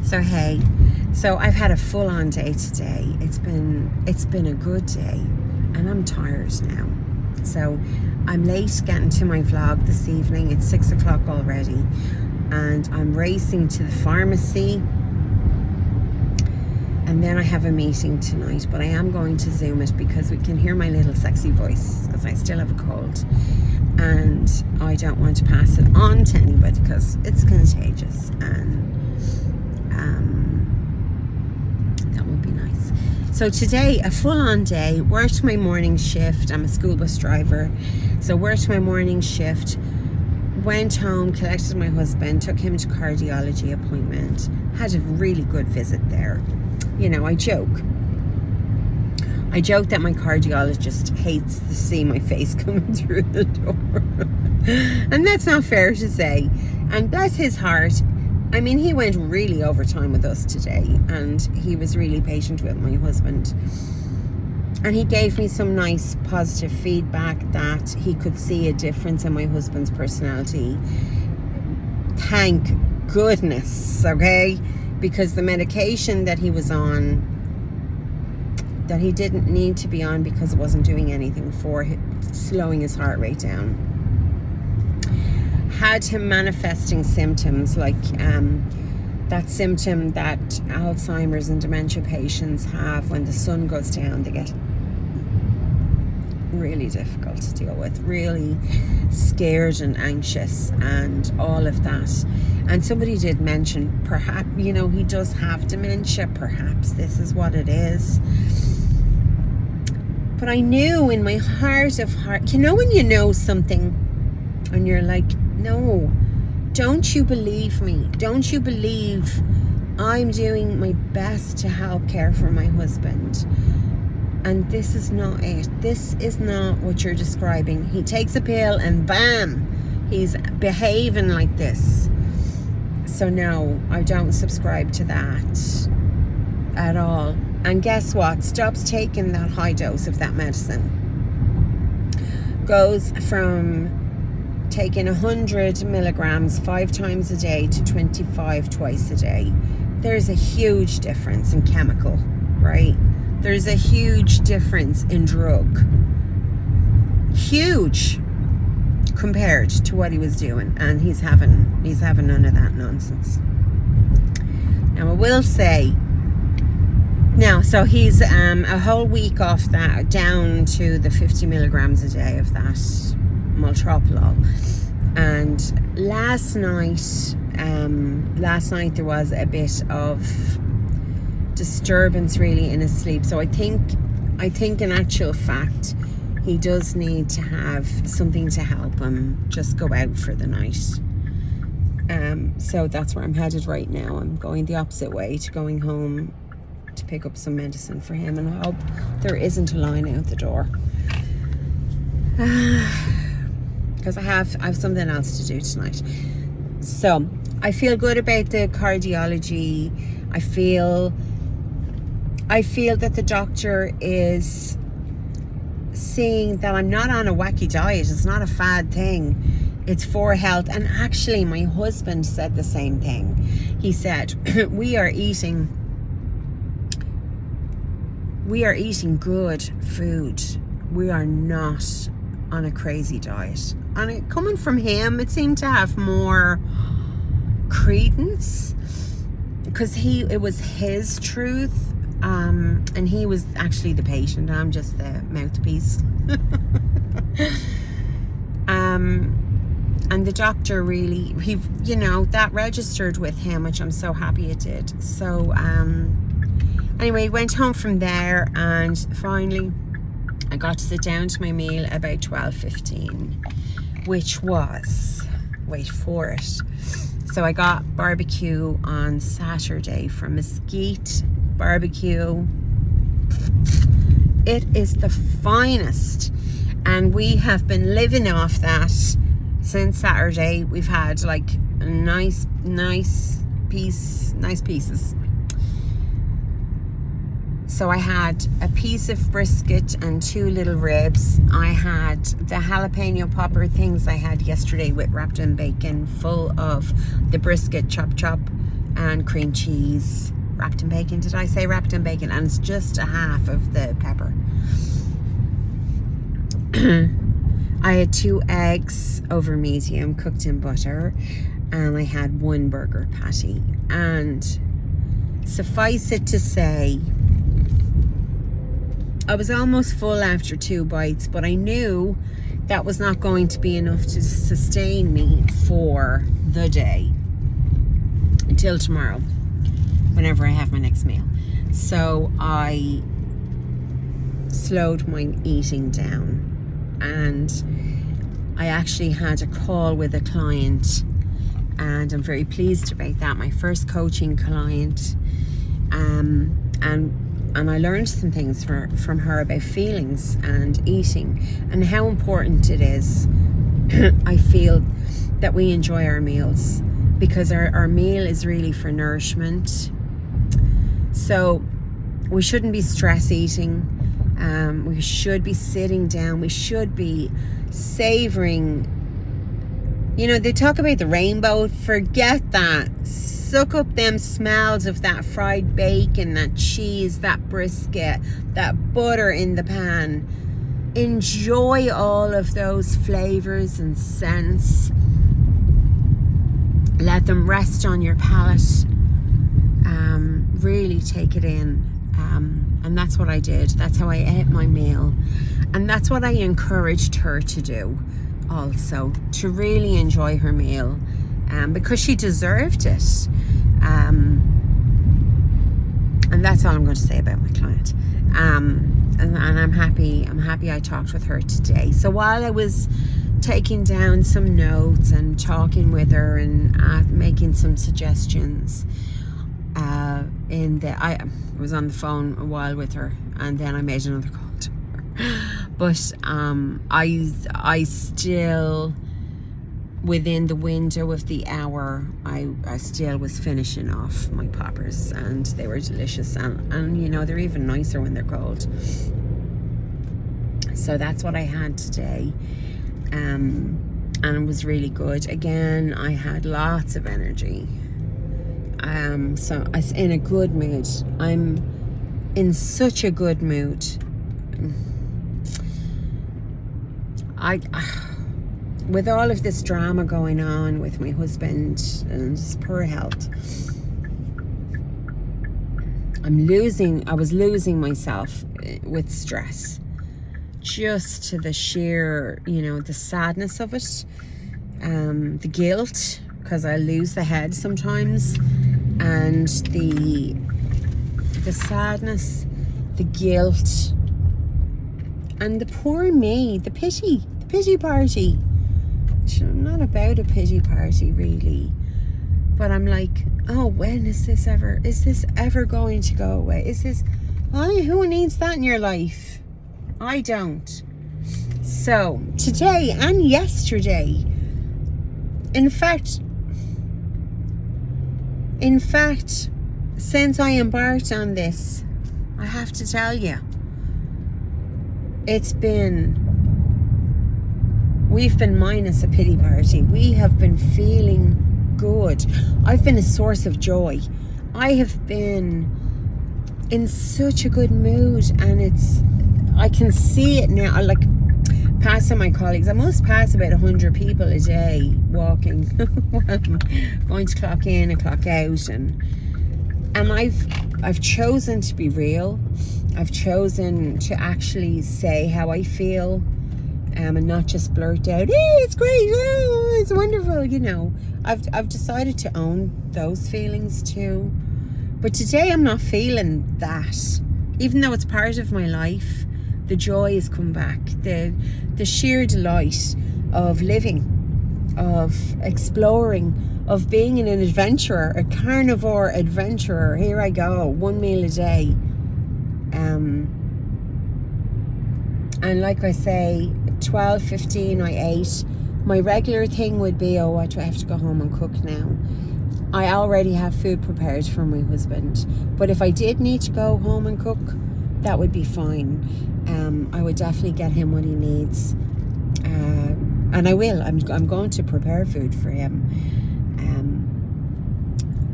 So hey, so I've had a full-on day today. It's been a good day, and I'm tired now. So I'm late getting to my vlog this evening. It's 6 o'clock already, and I'm racing to the pharmacy. And then I have a meeting tonight, but I am going to Zoom it because we can hear my little sexy voice because I still have a cold. And I don't want to pass it on to anybody because it's contagious, and that would be nice. So today, a full-on day, worked my morning shift. I'm a school bus driver, so worked my morning shift, went home, collected my husband, took him to cardiology appointment, had a really good visit there. You know, I joke that my cardiologist hates to see my face coming through the door. And that's not fair to say. And bless his heart, I mean, he went really overtime with us today, and he was really patient with my husband. And he gave me some nice positive feedback that he could see a difference in my husband's personality. Thank goodness, okay? Because the medication that he was on, that he didn't need to be on because it wasn't doing anything for slowing his heart rate down, had him manifesting symptoms like that symptom that Alzheimer's and dementia patients have when the sun goes down. They get really difficult to deal with, really scared and anxious and all of that. And somebody did mention, perhaps, you know, he does have dementia, perhaps this is what it is. But I knew in my heart of heart, you know, when you know something and you're like, no, don't you believe me? Don't you believe I'm doing my best to help care for my husband? And this is not it. This is not what you're describing. He takes a pill and bam, he's behaving like this. So no, I don't subscribe to that at all. And guess what? Stops taking that high dose of that medicine. Goes from taking 100 milligrams 5 times a day to 25 twice a day. There's a huge difference in chemical, right? There's a huge difference in drug. Huge compared to what he was doing, and he's having none of that nonsense. Now I will say, so he's a whole week off that, down to the 50 milligrams a day of that maltropolol. And last night there was a bit of disturbance really in his sleep. So I think in actual fact he does need to have something to help him just go out for the night. So that's where I'm headed right now. I'm going the opposite way to going home to pick up some medicine for him, and I hope there isn't a line out the door. Because I have something else to do tonight. So I feel good about the cardiology. I feel that the doctor is seeing that I'm not on a wacky diet. It's not a fad thing. It's for health. And actually my husband said the same thing. He said, we are eating good food. We are not on a crazy diet. And coming from him, it seemed to have more credence because it was his truth. And he was actually the patient. I'm just the mouthpiece. And the doctor really, that registered with him, which I'm so happy it did. So, anyway, went home from there, and finally I got to sit down to my meal about 12:15, which was, wait for it. So I got barbecue on Saturday from Mesquite Barbecue. It is the finest, and we have been living off that since Saturday. We've had like nice pieces. So I had a piece of brisket and 2 little ribs. I had the jalapeno popper things I had yesterday with wrapped in bacon, full of the brisket chop, and cream cheese wrapped in bacon. Did I say wrapped in bacon? And it's just a half of the pepper. I had 2 eggs over medium cooked in butter, and I had 1 burger patty. And suffice it to say, I was almost full after 2 bites, but I knew that was not going to be enough to sustain me for the day until tomorrow, whenever I have my next meal. So I slowed my eating down, and I actually had a call with a client, and I'm very pleased about that. My first coaching client, and I learned some things from her about feelings and eating and how important it is. I feel that we enjoy our meals, because our meal is really for nourishment. So we shouldn't be stress eating. We should be sitting down. We should be savoring. You know, they talk about the rainbow. Forget that. Suck up them smells of that fried bacon, that cheese, that brisket, that butter in the pan. Enjoy all of those flavors and scents. Let them rest on your palate. Really take it in. And that's what I did. That's how I ate my meal. And that's what I encouraged her to do also, to really enjoy her meal, because she deserved it. And that's all I'm going to say about my client. And I'm happy I talked with her today. So while I was taking down some notes and talking with her and making some suggestions, I was on the phone a while with her, and then I made another call to her. But I still, within the window of the hour, I still was finishing off my poppers, and they were delicious, and you know, they're even nicer when they're cold. So that's what I had today, and it was really good. Again, I had lots of energy. So I was in a good mood. I'm in such a good mood. With all of this drama going on with my husband and his poor health, I was losing myself with stress, just to the sheer, you know, the sadness of it, the guilt, because I lose the head sometimes, and the sadness, the guilt, and the poor me, the pity party. I'm not about a pity party really, but I'm like, oh, when is this ever going to go away? Who needs that in your life? I don't. So today and yesterday, in fact, since I embarked on this, I have to tell you, we've been minus a pity party. We have been feeling good. I've been a source of joy. I have been in such a good mood, and I can see it now. I like passing my colleagues. I must pass about 100 people a day walking, going to clock in and clock out, and I've chosen to be real. I've chosen to actually say how I feel, and not just blurt out, "Hey, it's great, oh, it's wonderful." You know, I've decided to own those feelings too. But today I'm not feeling that, even though it's part of my life. The joy has come back. The sheer delight of living, of exploring, of being an adventurer, a carnivore adventurer. Here I go, 1 meal a day. And like I say, 12:15 I ate. My regular thing would be, oh, I have to go home and cook now. I already have food prepared for my husband. But if I did need to go home and cook, that would be fine. I would definitely get him what he needs. And I will. I'm going to prepare food for him.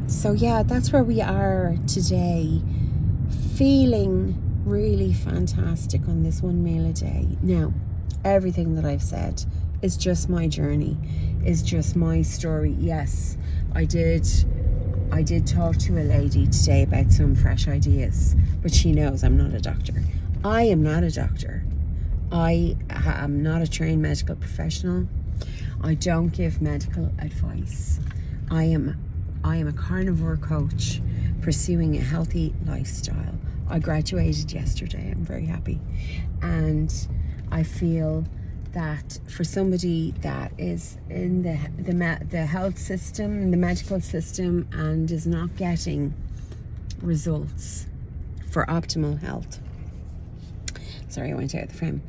So yeah, that's where we are today, feeling really fantastic on this one meal a day. Now, everything that I've said is just my journey, is just my story. Yes, I did talk to a lady today about some fresh ideas, but she knows I'm not a doctor. I am not a doctor. I am not a trained medical professional. I don't give medical advice. I am a carnivore coach pursuing a healthy lifestyle. I graduated yesterday. I'm very happy. And I feel that for somebody that is in the health system, the medical system, and is not getting results for optimal health. Sorry, I went out of the frame.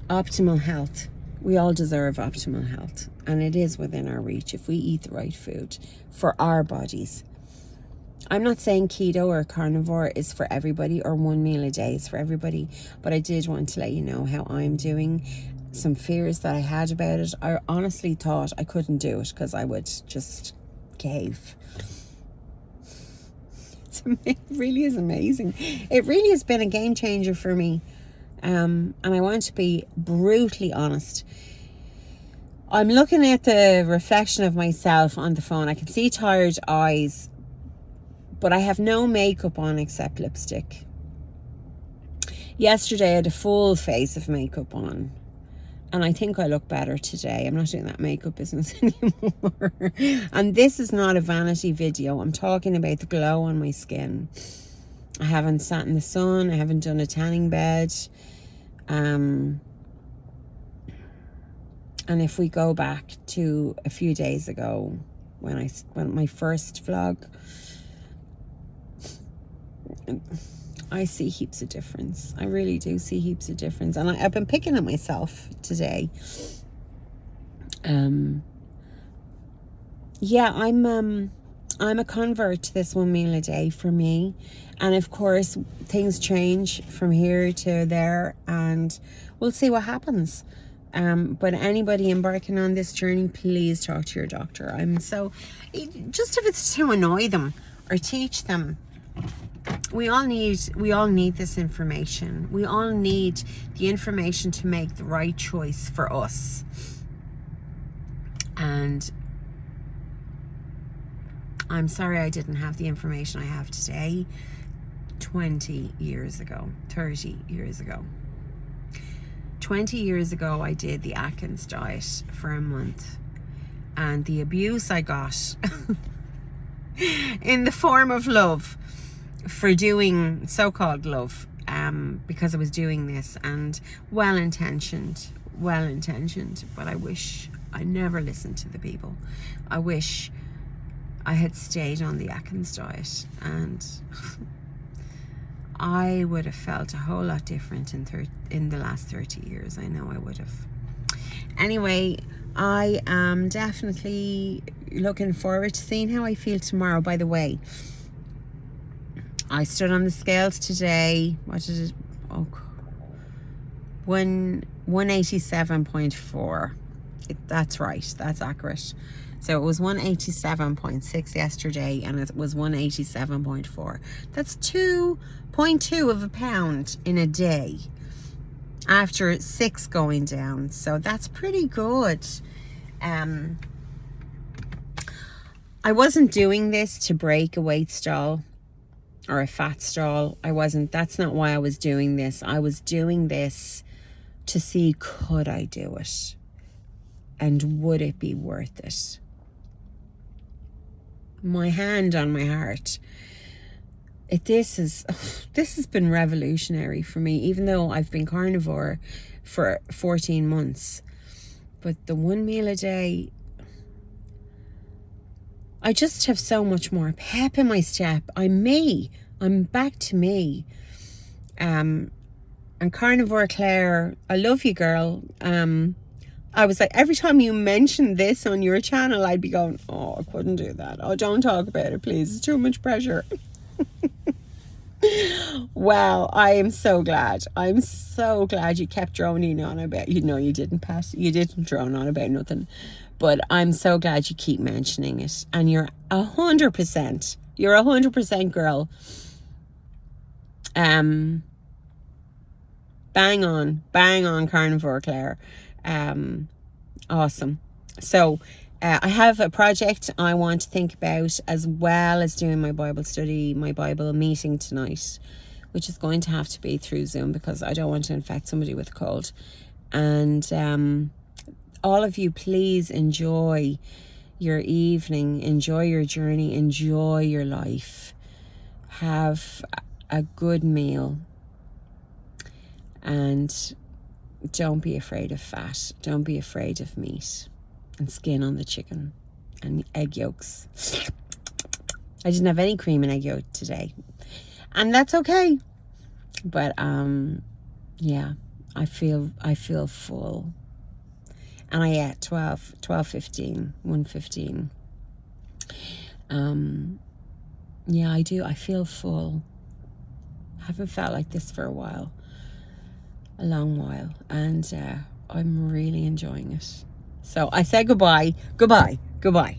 Optimal health. We all deserve optimal health, and it is within our reach if we eat the right food for our bodies. I'm not saying keto or carnivore is for everybody, or one meal a day is for everybody, but I did want to let you know how I'm doing. Some fears that I had about it. I honestly thought I couldn't do it because I would just cave. It really is amazing. It really has been a game changer for me. And I want to be brutally honest. I'm looking at the reflection of myself on the phone. I can see tired eyes, but I have no makeup on except lipstick. Yesterday I had a full face of makeup on, and I think I look better today. I'm not doing that makeup business anymore. And this is not a vanity video. I'm talking about the glow on my skin. I haven't sat in the sun. I haven't done a tanning bed. And if we go back to a few days ago, when my first vlog, I see heaps of difference. I really do see heaps of difference. And I've been picking at myself today. Yeah, I'm a convert to this one meal a day for me. And of course, things change from here to there, and we'll see what happens. But anybody embarking on this journey, please talk to your doctor. Just if it's to annoy them or teach them. We all need this information. We all need the information to make the right choice for us. And I'm sorry I didn't have the information I have today 20 years ago, 30 years ago. 20 years ago, I did the Atkins diet for a month, and the abuse I got in the form of love for doing so-called love, because I was doing this, and well-intentioned, but I wish I never listened to the people. I wish I had stayed on the Atkins diet, and I would have felt a whole lot different in the last 30 years. I know I would have. Anyway, I am definitely looking forward to seeing how I feel tomorrow. By the way, I stood on the scales today. What did it? Oh, 187.4. That's right. That's accurate. So it was 187.6 yesterday, and it was 187.4. That's 2.2 of a pound in a day after 6 going down. So that's pretty good. I wasn't doing this to break a weight stall or a fat stall. That's not why I was doing this. I was doing this to see, could I do it? And would it be worth it? My hand on my heart. This has been revolutionary for me, even though I've been carnivore for 14 months. But the one meal a day, I just have so much more pep in my step. I'm me. I'm back to me. And Carnivore Claire, I love you, girl. I was like, every time you mention this on your channel, I'd be going, oh, I couldn't do that. Oh, don't talk about it, please. It's too much pressure. Well, I am so glad. I'm so glad you kept droning on about, you didn't, Pat. You didn't drone on about nothing. But I'm so glad you keep mentioning it. And you're 100% You're 100% girl. Bang on carnivore, Claire. Awesome. So I have a project I want to think about, as well as doing my Bible study, my Bible meeting tonight, which is going to have to be through Zoom because I don't want to infect somebody with a cold. And all of you, please enjoy your evening, enjoy your journey, enjoy your life. Have a good meal, and don't be afraid of fat. Don't be afraid of meat and skin on the chicken and egg yolks. I didn't have any cream and egg yolk today, and that's okay. But yeah, I feel full. And I ate 12:15, 1:15. Yeah, I do. I feel full. I haven't felt like this for a while. A long while. And I'm really enjoying it. So I say goodbye. Goodbye. Goodbye.